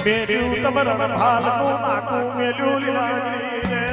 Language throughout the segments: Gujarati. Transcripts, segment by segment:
બેડ્યું તમર ભાલનું નાકું મેલ્યું લીલાગરી રે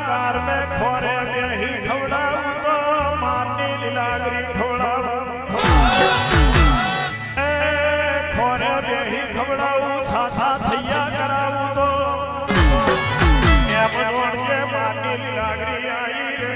कार में खोरे में ही खवड़ाऊं तो मारनी लीलागरी खवड़ाऊं खोरे में ही खवड़ाऊं छाछा छैया कराऊं तो एम के मारनी लीलागरी आई रे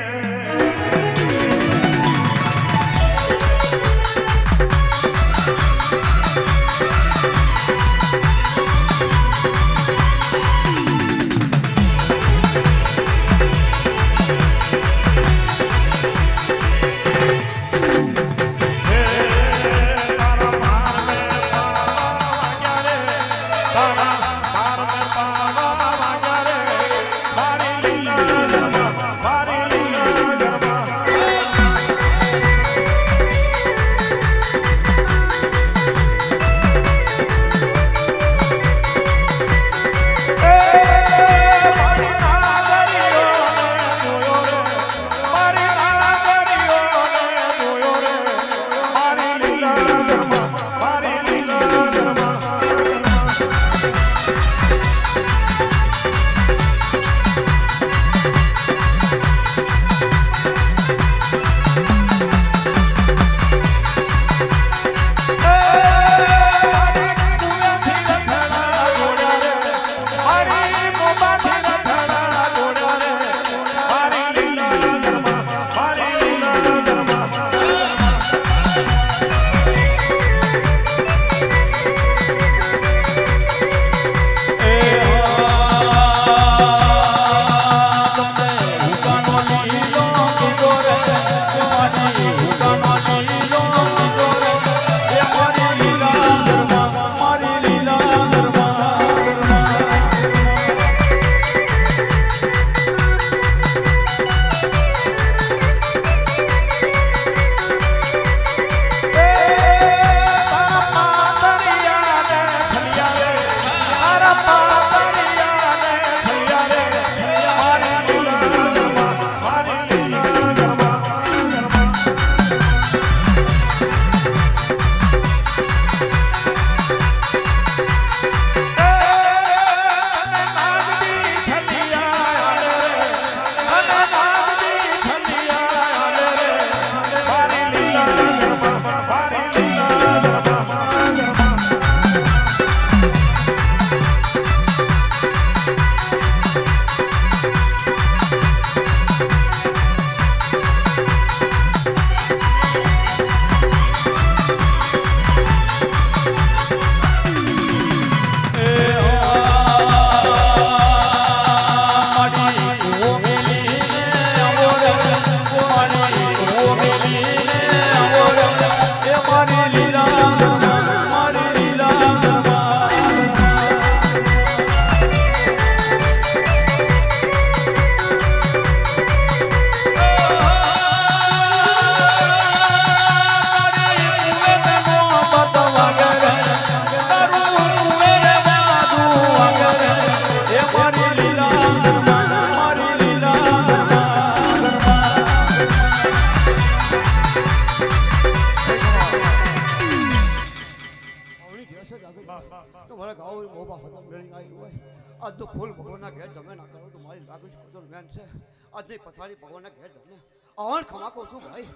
ફૂલ ભગવાનના ઘેર જમે ના કરો તો મારી લાગણી ખોટો મેન છે આજની પથારી ભગવાનના ઘેર જમે આવણ ખમા કહું છું ભાઈ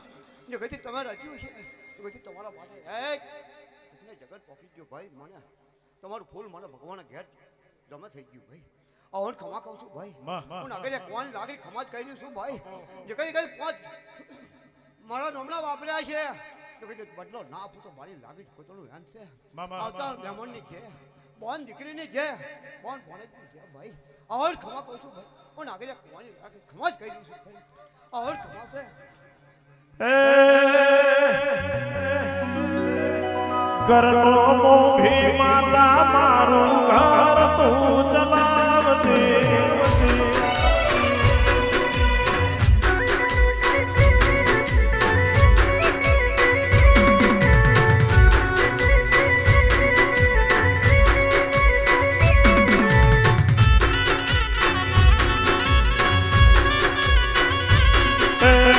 જો કઈથી તમે રાખ્યું છે તો કઈથી તમારા માટે એટલે જગત પોકી ગયો ભાઈ મને તમારું ફૂલ મને ભગવાનના ઘેર જમે થઈ ગયું ભાઈ આવણ ખમા કહું છું ભાઈ હું આગળ કોણ લાગી ખમા જ કહી છું ભાઈ જે કઈ પાંચ મારા નમણા વાપર્યા છે તો કઈ બદલો ના આપું તો મારી લાગી ખોટોનું ધ્યાન છે આવતા મહેમાનની છે બોન દીકરીની છે બોન બોને છે ભાઈ આવડ ખમા કહું છું ભાઈ હું આગળ કોની લાગી ખમા જ કહી દઉં છું ભાઈ આવડ ખમા છે કરલો મોભી માતા મારું ઘર તું ચલાવતી Hey,